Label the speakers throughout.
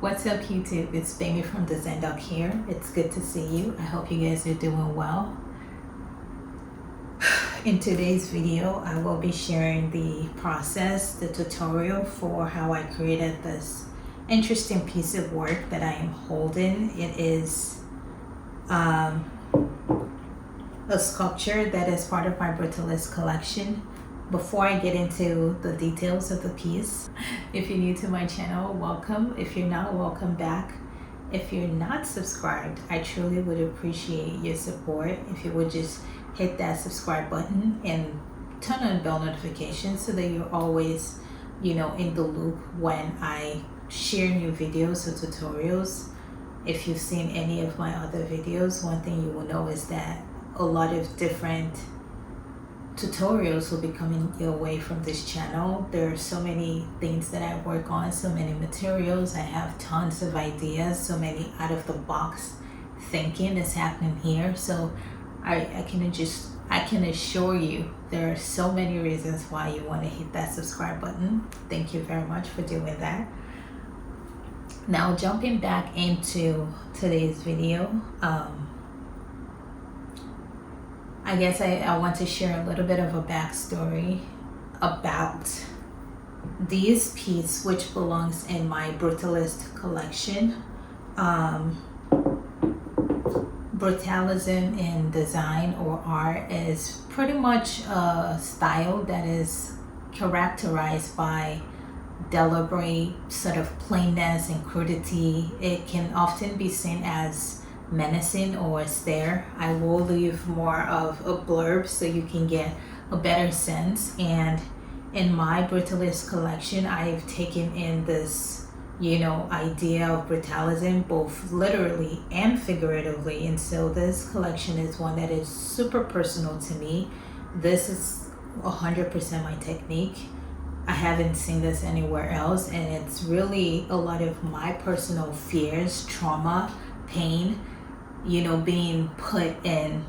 Speaker 1: What's up YouTube? It's Baby from TheZenDoc here. It's good to see you. I hope you guys are doing well. In today's video, I will be sharing the process, the tutorial for how I created this interesting piece of work that I am holding. It is a sculpture that is part of my Brutalist collection. Before I get into the details of the piece, if you're new to my channel, welcome. If you're not, welcome back. If you're not subscribed, I truly would appreciate your support if you would just hit that subscribe button and turn on bell notifications so that you're always, in the loop when I share new videos or tutorials. If you've seen any of my other videos, one thing you will know is that a lot of different tutorials will be coming your way from this channel. There are so many things that I work on, so many materials. I have tons of ideas, so many out of the box thinking is happening here. So I can assure you there are so many reasons why you want to hit that subscribe button. Thank you very much for doing that. Now jumping back into today's video, I guess I want to share a little bit of a backstory about this piece, which belongs in my Brutalist collection. Brutalism in design or art is pretty much a style that is characterized by deliberate sort of plainness and crudity. It can often be seen as menacing or austere. I will leave more of a blurb so you can get a better sense. And in my Brutalist collection, I've taken in this idea of brutalism both literally and figuratively, and so this collection is one that is super personal to me. This is 100% my technique. I haven't seen this anywhere else, and it's really a lot of my personal fears, trauma, pain, being put in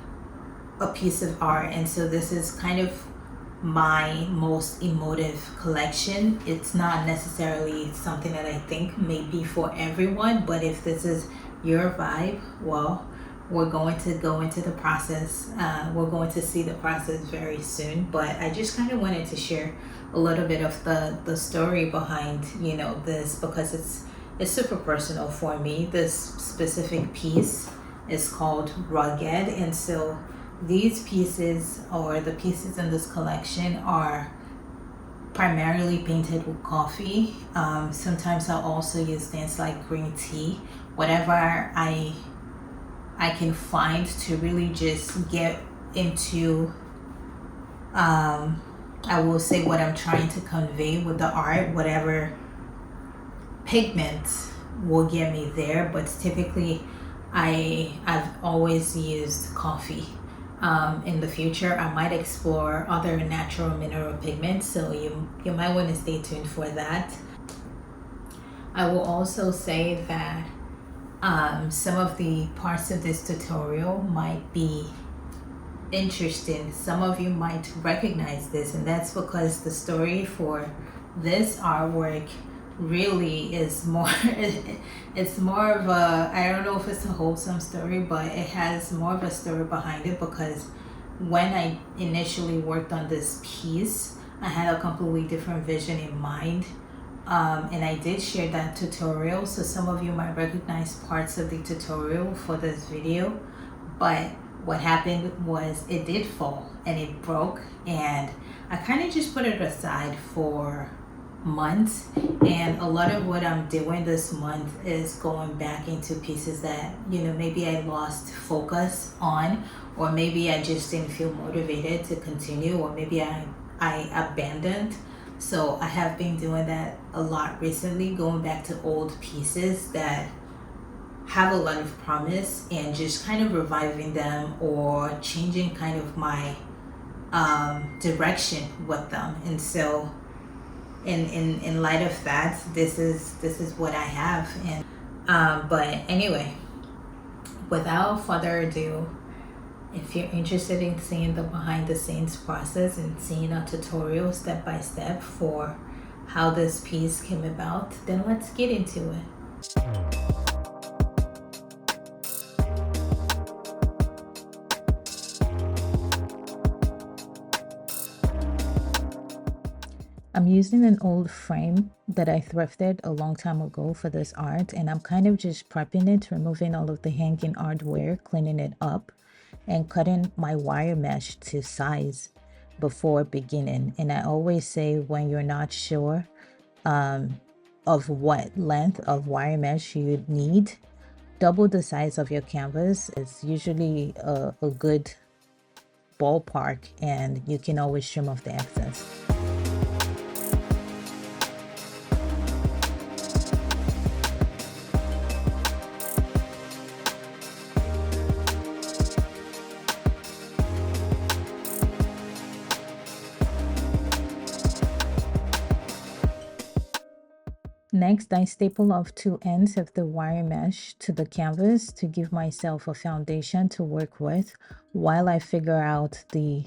Speaker 1: a piece of art. And so this is kind of my most emotive collection. It's not necessarily something that I think may be for everyone, but if this is your vibe, well, we're going to go into the process. We're going to see the process very soon, but I just kind of wanted to share a little bit of the story behind this, because it's super personal for me. This specific piece is called Rugged, and so these pieces, or the pieces in this collection, are primarily painted with coffee. Sometimes I'll also use things like green tea, whatever I can find to really just get into I will say what I'm trying to convey with the art. Whatever pigment will get me there, but typically I've always used coffee. In the future, I might explore other natural mineral pigments, so you might want to stay tuned for that. I will also say that some of the parts of this tutorial might be interesting. Some of you might recognize this, and that's because the story for this artwork really is more it's more of a, I don't know if it's a wholesome story, but it has more of a story behind it, because when I initially worked on this piece, I had a completely different vision in mind, and I did share that tutorial, so some of you might recognize parts of the tutorial for this video. But what happened was it did fall and it broke, and I kind of just put it aside for months, and a lot of what I'm doing this month is going back into pieces that maybe I lost focus on, or maybe I just didn't feel motivated to continue, or maybe I abandoned. So I have been doing that a lot recently, going back to old pieces that have a lot of promise and just kind of reviving them or changing kind of my direction with them. And so in light of that, this is what I have. And but anyway, without further ado, if you're interested in seeing the behind the scenes process and seeing a tutorial step by step for how this piece came about, then let's get into it. I'm using an old frame that I thrifted a long time ago for this art, and I'm kind of just prepping it, removing all of the hanging hardware, cleaning it up, and cutting my wire mesh to size before beginning. And I always say, when you're not sure of what length of wire mesh you need, double the size of your canvas. It's usually a good ballpark, and you can always trim off the excess. Next, I staple off two ends of the wire mesh to the canvas to give myself a foundation to work with while I figure out the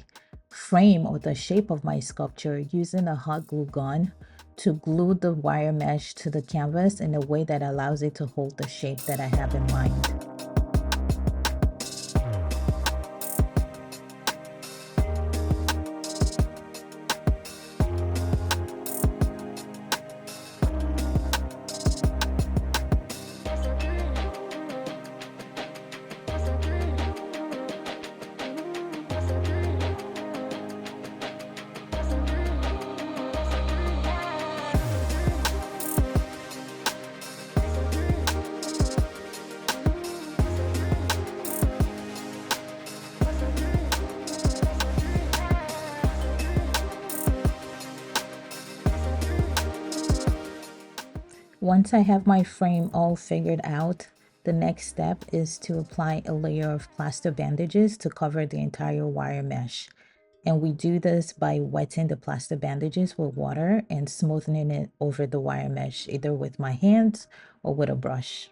Speaker 1: frame or the shape of my sculpture, using a hot glue gun to glue the wire mesh to the canvas in a way that allows it to hold the shape that I have in mind. Once I have my frame all figured out, the next step is to apply a layer of plaster bandages to cover the entire wire mesh. And we do this by wetting the plaster bandages with water and smoothing it over the wire mesh, either with my hands or with a brush.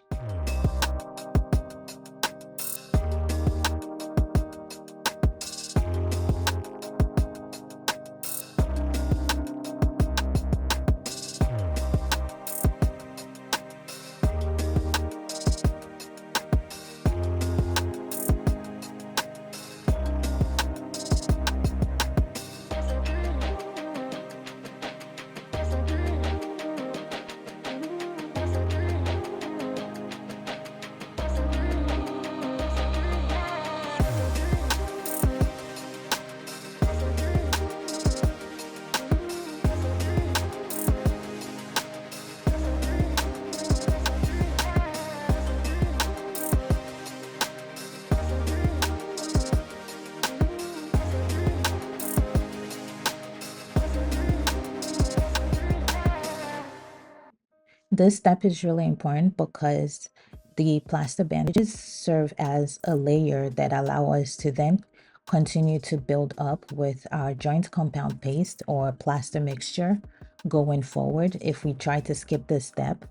Speaker 1: This step is really important because the plaster bandages serve as a layer that allow us to then continue to build up with our joint compound paste or plaster mixture going forward. If we try to skip this step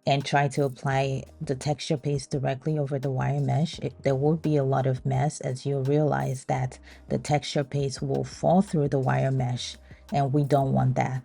Speaker 1: and try to apply the texture paste directly over the wire mesh, there will be a lot of mess, as you'll realize that the texture paste will fall through the wire mesh, and we don't want that.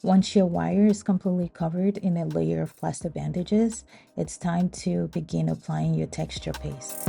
Speaker 1: Once your wire is completely covered in a layer of plaster bandages, it's time to begin applying your texture paste.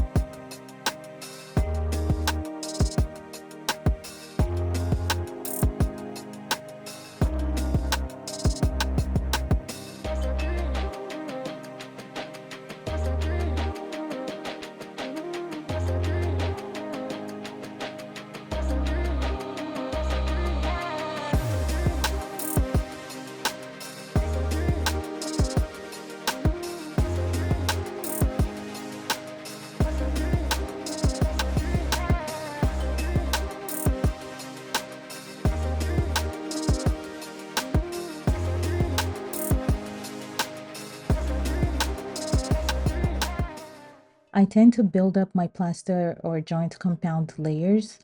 Speaker 1: I tend to build up my plaster or joint compound layers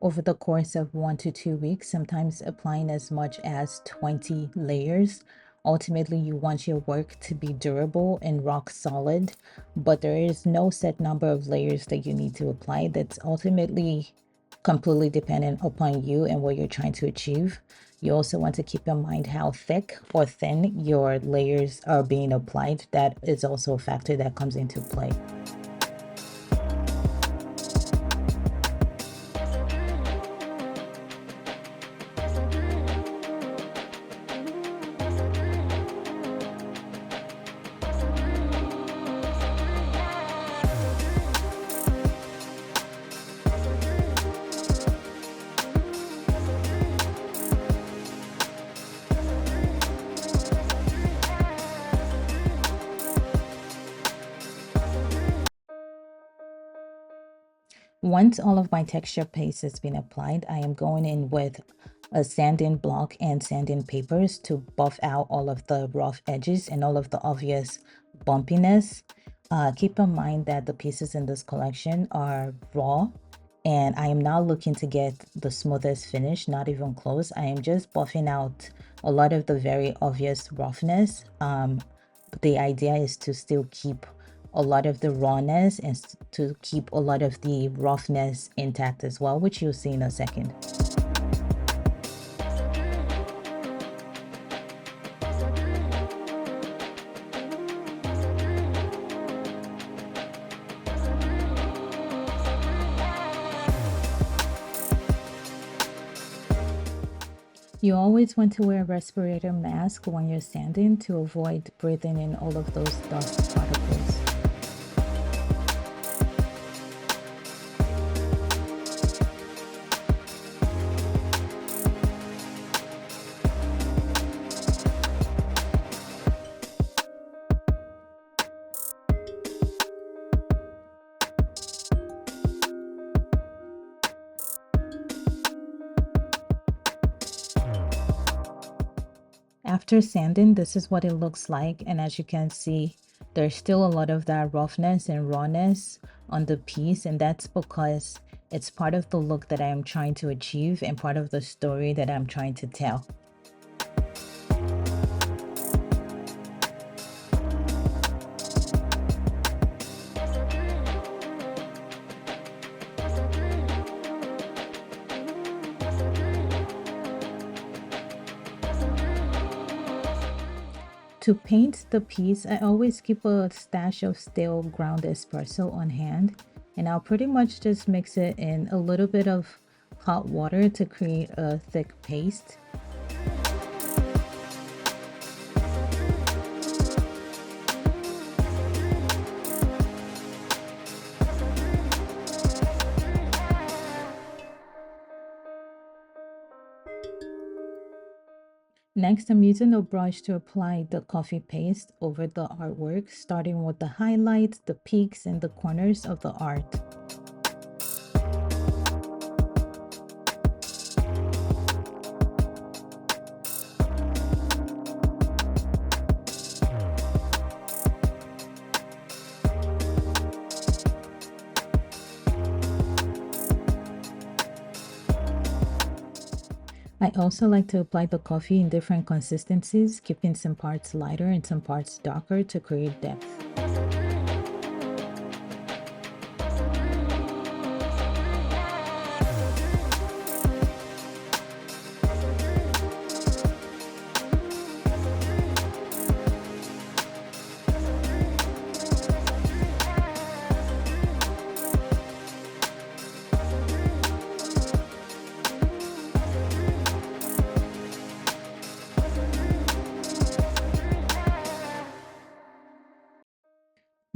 Speaker 1: over the course of 1 to 2 weeks, sometimes applying as much as 20 layers. Ultimately, you want your work to be durable and rock solid, but there is no set number of layers that you need to apply. That's ultimately completely dependent upon you and what you're trying to achieve. You also want to keep in mind how thick or thin your layers are being applied. That is also a factor that comes into play. Once all of my texture paste has been applied, I am going in with a sanding block and sanding papers to buff out all of the rough edges and all of the obvious bumpiness. Keep in mind that the pieces in this collection are raw, and I am not looking to get the smoothest finish, not even close. I am just buffing out a lot of the very obvious roughness. The idea is to still keep a lot of the rawness and to keep a lot of the roughness intact as well, which you'll see in a second. You always want to wear a respirator mask when you're sanding to avoid breathing in all of those dust particles. After sanding, this is what it looks like, and as you can see, there's still a lot of that roughness and rawness on the piece, and that's because it's part of the look that I am trying to achieve and part of the story that I'm trying to tell. To paint the piece, I always keep a stash of stale ground espresso on hand, and I'll pretty much just mix it in a little bit of hot water to create a thick paste. Next, I'm using a brush to apply the coffee paste over the artwork, starting with the highlights, the peaks, and the corners of the art. I also like to apply the coffee in different consistencies, keeping some parts lighter and some parts darker to create depth.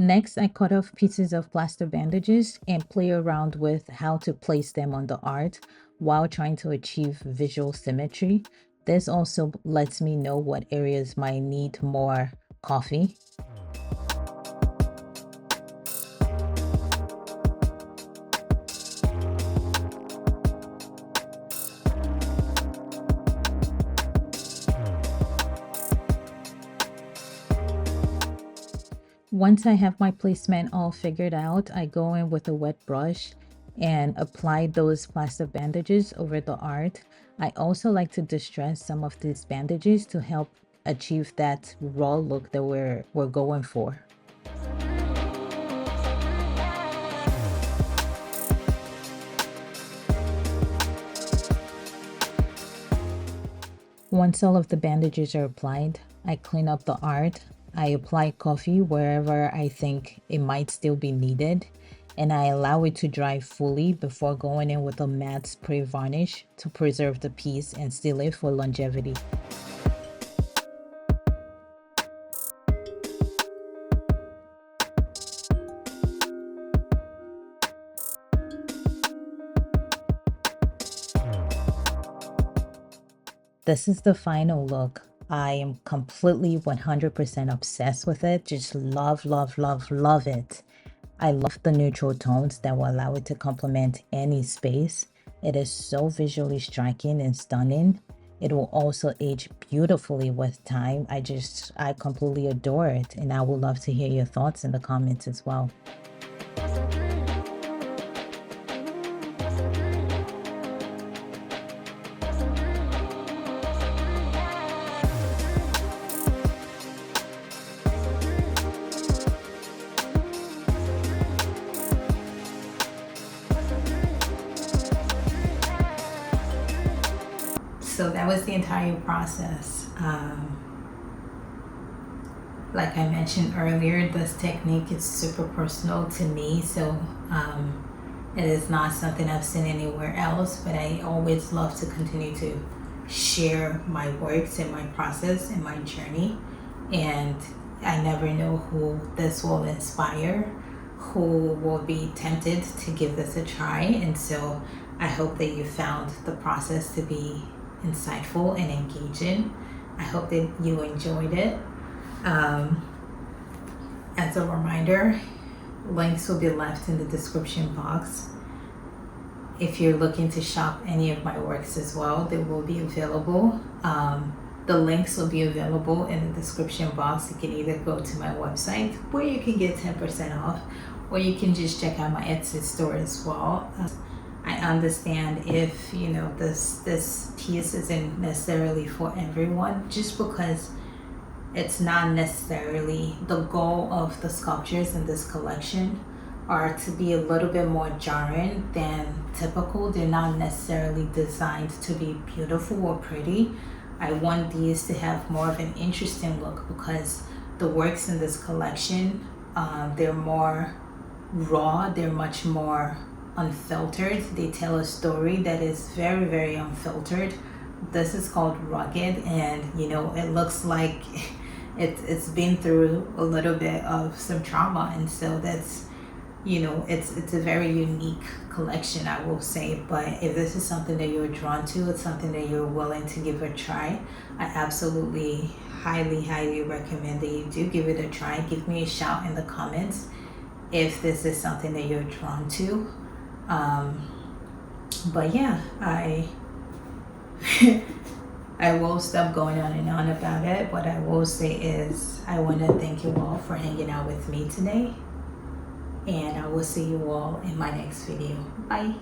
Speaker 1: Next, I cut off pieces of plaster bandages and play around with how to place them on the art while trying to achieve visual symmetry. This also lets me know what areas might need more coffee. Once I have my placement all figured out, I go in with a wet brush and apply those plaster bandages over the art. I also like to distress some of these bandages to help achieve that raw look that we're going for. Once all of the bandages are applied, I clean up the art. I apply coffee wherever I think it might still be needed, and I allow it to dry fully before going in with a matte spray varnish to preserve the piece and seal it for longevity. This is the final look. I am completely 100% obsessed with it. Just love, love, love, love it. I love the neutral tones that will allow it to complement any space. It is so visually striking and stunning. It will also age beautifully with time. I completely adore it, and I would love to hear your thoughts in the comments as well. So that was the entire process. Like I mentioned earlier, this technique is super personal to me, so it is not something I've seen anywhere else, but I always love to continue to share my works and my process and my journey, and I never know who this will inspire, who will be tempted to give this a try, and so I hope that you found the process to be insightful and engaging. I hope that you enjoyed it. As a reminder, links will be left in the description box. If you're looking to shop any of my works as well, they will be available. The links will be available in the description box. You can either go to my website where you can get 10% off, or you can just check out my Etsy store as well. I understand if this piece isn't necessarily for everyone, just because it's not necessarily the goal of the sculptures in this collection are to be a little bit more jarring than typical. They're not necessarily designed to be beautiful or pretty. I want these to have more of an interesting look because the works in this collection, they're more raw, they're much more unfiltered. They tell a story that is very, very unfiltered. This is called rugged, and it looks like it's been through a little bit of some trauma, and so that's it's a very unique collection, I will say. But if this is something that you're drawn to, it's something that you're willing to give a try, I absolutely highly recommend that you do give it a try. Give me a shout in the comments if this is something that you're drawn to. But yeah, I will stop going on and on about it. What I will say is I want to thank you all for hanging out with me today, and I will see you all in my next video. Bye.